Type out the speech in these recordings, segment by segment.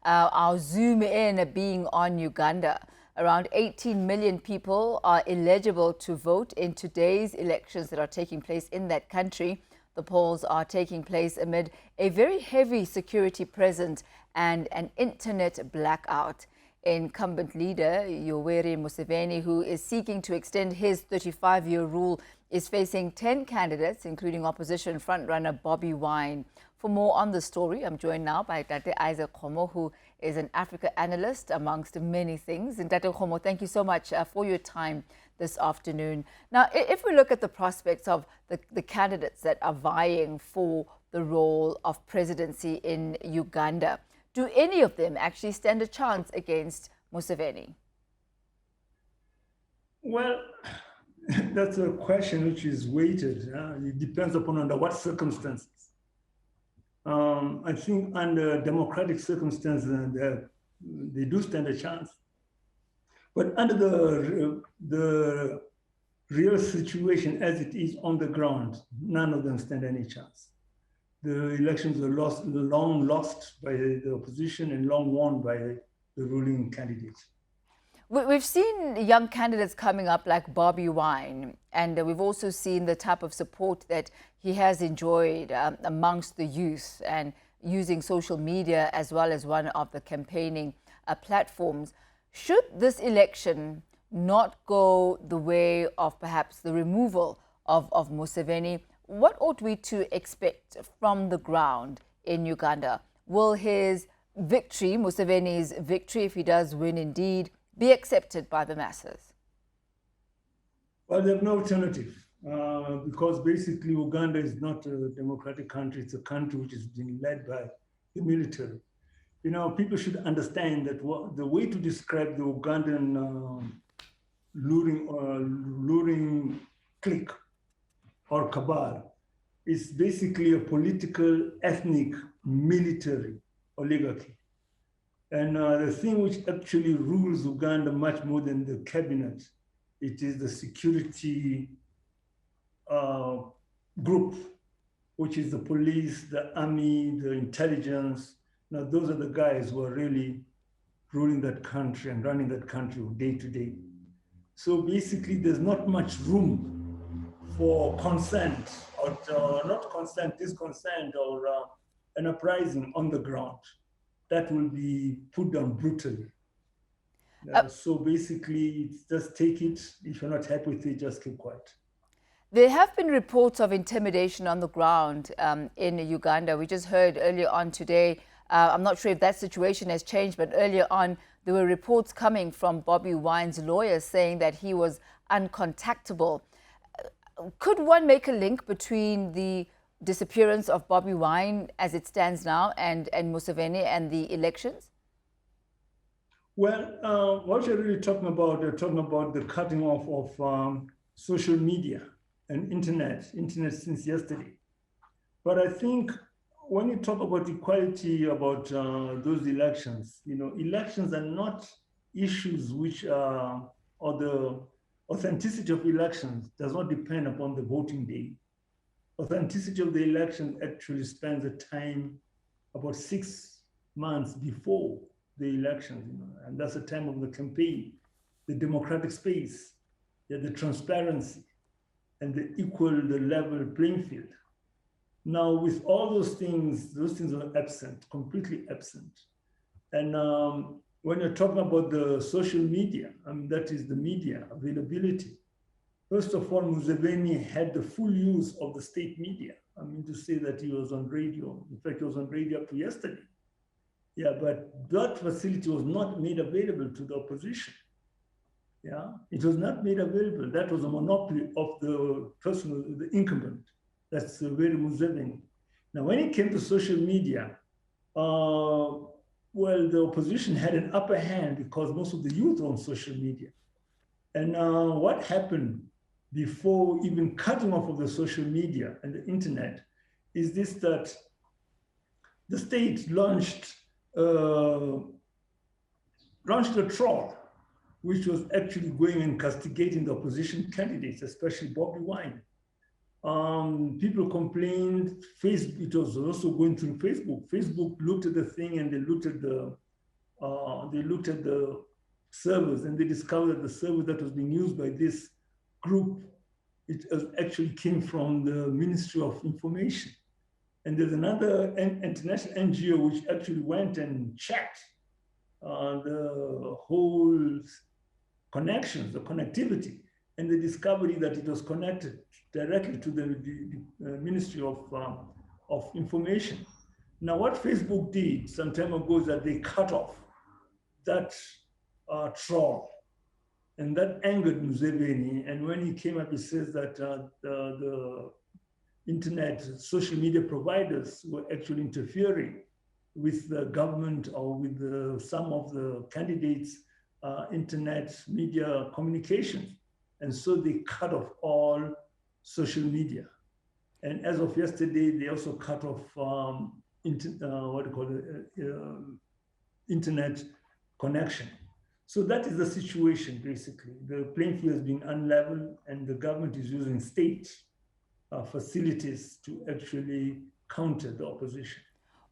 Our zoom in being on Uganda. Around 18 million people are eligible to vote in today's elections that are taking place in that country. The polls are taking place amid a very heavy security presence and an internet blackout. Incumbent leader Yoweri Museveni, who is seeking to extend his 35-year rule, is facing 10 candidates, including opposition frontrunner Bobi Wine. For more on the story, I'm joined now by Tate Isaac Khomo, who is an Africa analyst, amongst many things. And Tate Khomo, thank you so much for your time this afternoon. Now, if we look at the prospects of the candidates that are vying for the role of presidency in Uganda, do any of them actually stand a chance against Museveni? Well, that's a question which is weighted. It depends upon under what circumstances. I think under democratic circumstances, they do stand a chance. But under the real situation as it is on the ground, none of them stand any chance. The elections were long lost by the opposition and long won by the ruling candidate. We've seen young candidates coming up like Bobi Wine, and we've also seen the type of support that he has enjoyed amongst the youth and using social media as well as one of the campaigning platforms. Should this election not go the way of perhaps the removal of Museveni, what ought we to expect from the ground in Uganda? Will his victory, Museveni's victory, if he does win indeed, be accepted by the masses? Well, they have no alternative because basically Uganda is not a democratic country. It's a country which is being led by the military. You know, people should understand that the way to describe the Ugandan luring clique or cabal is basically a political, ethnic, military oligarchy. And the thing which actually rules Uganda much more than the cabinet, it is the security group, which is the police, the army, the intelligence. Now, those are the guys who are really ruling that country and running that country day to day. So basically, there's not much room for consent, or not consent, disconsent, or an uprising on the ground. That will be put down brutally. So basically, just take it. If you're not happy with it, just keep quiet. There have been reports of intimidation on the ground in Uganda. We just heard earlier on today, I'm not sure if that situation has changed, but earlier on, there were reports coming from Bobi Wine's lawyers saying that he was uncontactable. Could one make a link between the disappearance of Bobi Wine as it stands now and Museveni and the elections? Well, what you're really talking about, you're talking about the cutting off of social media and internet since yesterday. But I think when you talk about equality, about those elections, you know, elections are not issues which or the authenticity of elections does not depend upon the voting day. Authenticity of the election actually spends the time about 6 months before the election, you know, and that's the time of the campaign, the democratic space, the transparency, and the level playing field. Now, with all those things are absent, completely absent. And when you're talking about the social media, I mean, that is the media availability. First of all, Museveni had the full use of the state media. I mean, to say that he was on radio. In fact, he was on radio up to yesterday. Yeah, but that facility was not made available to the opposition. Yeah, it was not made available. That was a monopoly of the person, the incumbent. That's Yoweri Museveni. Now, when it came to social media, well, the opposition had an upper hand because most of the youth were on social media. And what happened before even cutting off of the social media and the internet is this, that the state launched a trawl, which was actually going and castigating the opposition candidates, especially Bobi Wine. People complained. Facebook, it was also going through Facebook. Facebook looked at the thing and they looked at the servers, and they discovered that the server that was being used by this group, it actually came from the Ministry of Information. And there's another international NGO which actually went and checked the whole connections, the connectivity, and the discovery that it was connected directly to the Ministry of Information. Now, what Facebook did some time ago is that they cut off that troll, and that angered Museveni. And when he came up, he says that the internet, social media providers were actually interfering with the government or with some of the candidates' internet media communications. And so they cut off all social media. And as of yesterday, they also cut off internet connection. So that is the situation, basically. The playing field has been unleveled, and the government is using state facilities to actually counter the opposition.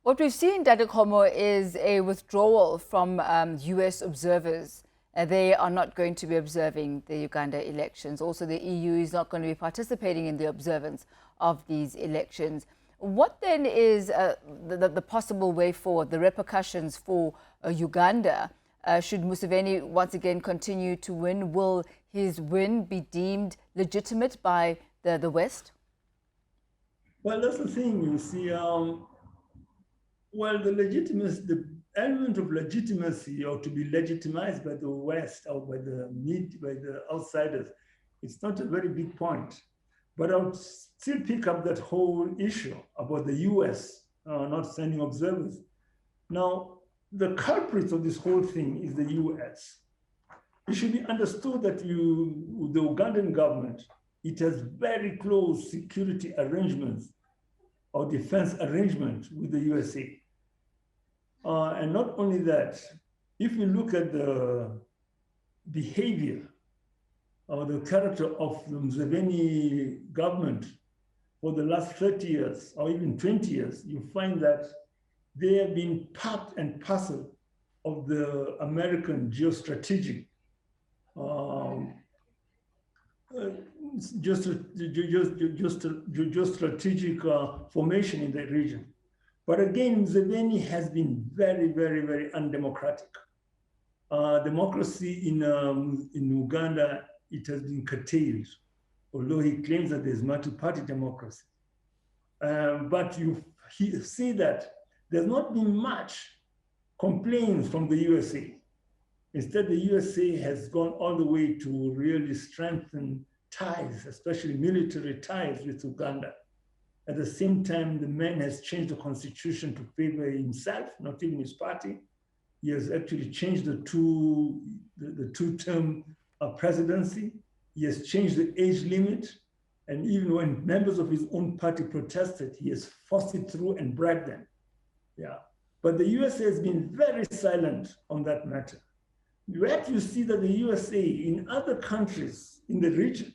What we've seen, Dr. Khomo, is a withdrawal from US observers. They are not going to be observing the Uganda elections. Also, the EU is not going to be participating in the observance of these elections. What then is the possible way forward, the repercussions for Uganda? Should Museveni once again continue to win? Will his win be deemed legitimate by the West? Well, that's the thing, you see. Well, the element of legitimacy, or to be legitimized by the West or by the outsiders, it's not a very big point. But I would still pick up that whole issue about the US not sending observers. Now, the culprits of this whole thing is the US. It should be understood that the Ugandan government, it has very close security arrangements or defense arrangement with the USA. And not only that, if you look at the behavior or the character of the Museveni government for the last 30 years or even 20 years, you find that they have been part and parcel of the American geostrategic strategic formation in the region. But again, Museveni has been very, very, very undemocratic. Democracy in Uganda, it has been curtailed, although he claims that there's multi-party democracy. But you see that there's not been much complaints from the USA. Instead, the USA has gone all the way to really strengthen ties, especially military ties with Uganda. At the same time, the man has changed the constitution to favor himself, not even his party. He has actually changed the two-term presidency. He has changed the age limit. And even when members of his own party protested, he has forced it through and bribed them. Yeah. But the USA has been very silent on that matter. Yet you see that the USA in other countries in the region,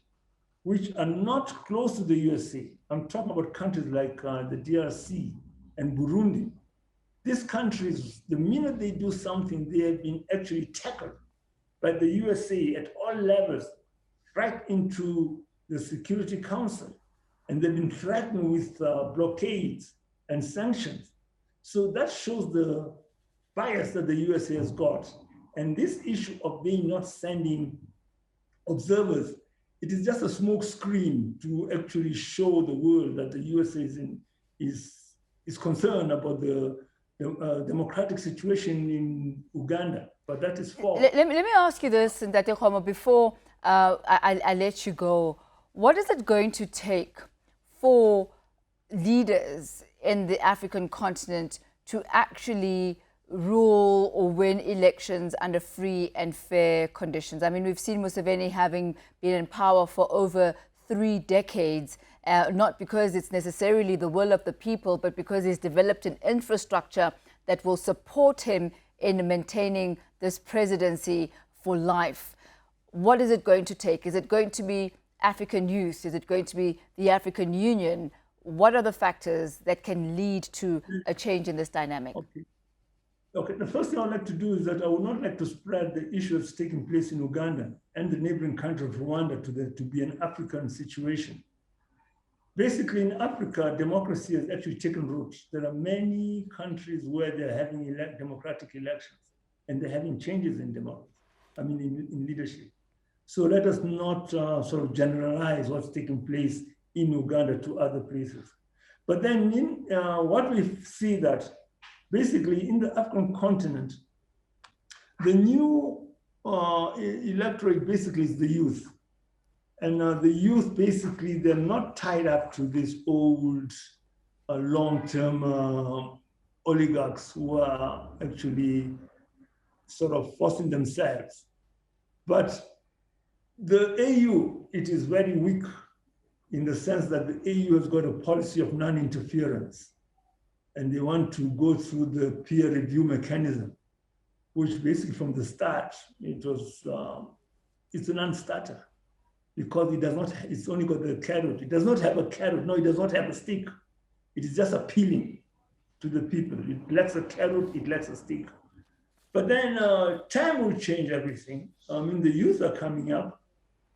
which are not close to the USA, I'm talking about countries like the DRC and Burundi. These countries, the minute they do something, they have been actually tackled by the USA at all levels, right into the Security Council. And they've been threatened with blockades and sanctions. So that shows the bias that the USA has got. And this issue of being not sending observers, it is just a smoke screen to actually show the world that the USA is concerned about the democratic situation in Uganda. But that is false. Let me ask you this, Dr. Khomo, before I let you go. What is it going to take for leaders in the African continent to actually rule or win elections under free and fair conditions? I mean, we've seen Museveni having been in power for over 3 decades, not because it's necessarily the will of the people, but because he's developed an infrastructure that will support him in maintaining this presidency for life. What is it going to take? Is it going to be African youth? Is it going to be the African Union? What are the factors that can lead to a change in this dynamic? Okay, the first thing I would like to do is that I would not like to spread the issue that's taking place in Uganda and the neighboring country of Rwanda to be an African situation. Basically, in Africa, democracy has actually taken root. There are many countries where they're having democratic elections and they're having changes in democracy, in leadership. So let us not sort of generalize what's taking place in Uganda to other places. But then what we see that basically in the African continent, the new electorate basically is the youth. And the youth, basically, they're not tied up to these old long-term oligarchs who are actually sort of forcing themselves. But the AU, it is very weak in the sense that the AU has got a policy of non-interference. And they want to go through the peer review mechanism, which basically from the start, it's a non-starter. Because it's only got the carrot. It does not have a carrot. No, it does not have a stick. It is just appealing to the people. It lacks a carrot, it lacks a stick. But then time will change everything. The youth are coming up,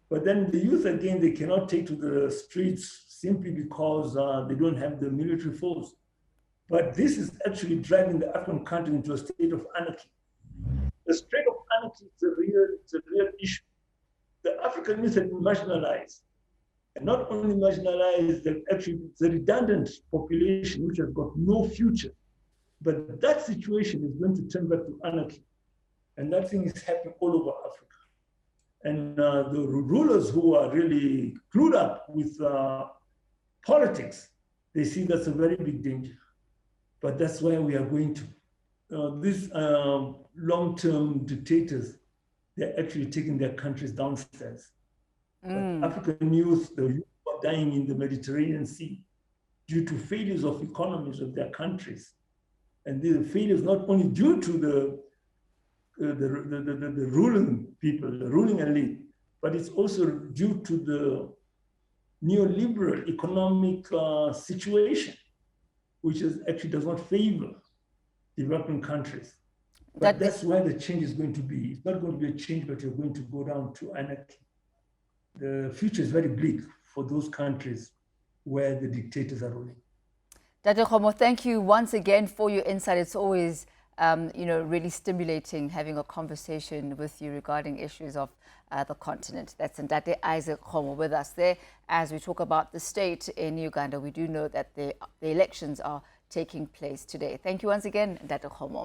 but then the youth, again, they cannot take to the streets simply because they don't have the military force. But this is actually driving the African country into a state of anarchy. The state of anarchy is a real issue. The African youth have been marginalized. And not only marginalized, it's a redundant population which has got no future. But that situation is going to turn back to anarchy. And that thing is happening all over Africa. And the rulers who are really clued up with politics, they see that's a very big danger. But that's where we are going to. These long-term dictators, they're actually taking their countries downstairs. African youth, the youth are dying in the Mediterranean Sea due to failures of economies of their countries. And the failures not only due to the ruling people, the ruling elite, but it's also due to the neoliberal economic situation, which actually does not favor developing countries. But that's where the change is going to be. It's not going to be a change, but you're going to go down to anarchy. The future is very bleak for those countries where the dictators are ruling. Dr. Khomo, thank you once again for your insight. It's always really stimulating having a conversation with you regarding issues of the continent. That's Ndate Isaac Khomo with us there as we talk about the state in Uganda. We do know that the elections are taking place today. Thank you once again, Ndate Khomo.